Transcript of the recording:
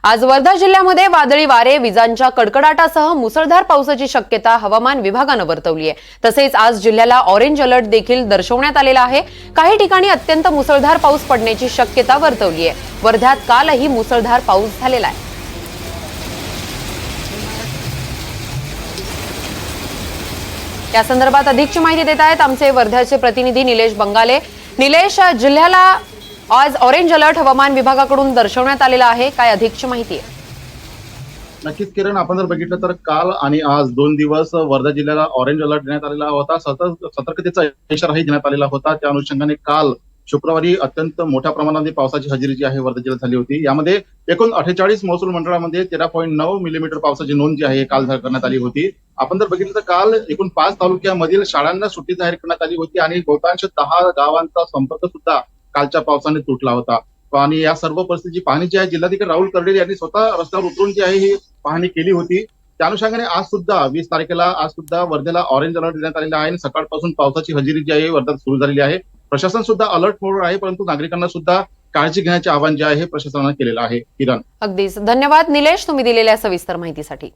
आज वर्धा जिल्ह्यामध्ये वादळी वारे, विजांच्या कडकडाटासह मुसळधार पावसाची शक्यता हवामान विभागानं वर्तवली आहे। तसेच आज जिल्ह्याला ऑरेंज अलर्ट देखील दर्शवण्यात आलेला आहे। काही ठिकाणी अत्यंत मुसळधार पाऊस पडण्याची शक्यता वर्तवली आहे। वर्ध्यात कालही मुसळधार पाऊस झालेला आहे। या संदर्भात अधिकची माहिती देत आहेत आमचे वर्ध्याचे प्रतिनिधी निलेश बंगाले। निलेश, जिल्ह्याला आज ऑरेंज अलर्ट हवामान विभागाकडून दर्शवण्यात आलेला आहे, काय अधिकची माहिती आहे? नक्कीच किरण, आपण जर बघितलं तर काल आणि आज 2 दिवस वर्धा जिल्ह्याला ऑरेंज अलर्ट देण्यात आलेला होता। सतर्कतेचा इशाराही देण्यात आलेला होता। त्या अनुषंगाने काल शुक्रवारी अत्यंत मोठ्या प्रमाणात पावसाची हजेरी जी आहे वर्धा जिल्ह्यात झाली होती। यामध्ये एकूण 48 महसूल मंडळामध्ये 13.9 मिलीमीटर पावसाची नोंद जी आहे काल करण्यात आली होती। आपण जर बघितलं तर काल एकूण 5 तालुक्यामधील शाळांना सुट्टी जाहीर करण्यात आली होती आणि बहुतांश 10 गावांचा संपर्क सुद्धा कालच्या पावसाने तुटला होता। आणि या सर्व परिस्थितीची पाहणी जी आहे जिल्हाधिकारी राहुल कर्डिले यांनी स्वतः रस्त्यावर उतरून जी आहे ही पाहणी केली होती। त्या अनुषंगाने आज सुद्धा 20 तारखेला आज सुद्धा वर्धेला ऑरेंज अलर्ट देण्यात आलेला आहे आणि सकाळपासून पावसाची हजेरी जी आहे वर्ध्यात सुरू झालेली आहे। प्रशासन सुद्धा अलर्ट मोडवर आहे, परंतु नागरिकांना सुद्धा काळजी घेण्याचे आवाहन जे आहे प्रशासनाने केलेलं आहे। किरण, अगदीच धन्यवाद निलेश, तुम्ही दिलेल्या सविस्तर माहितीसाठी।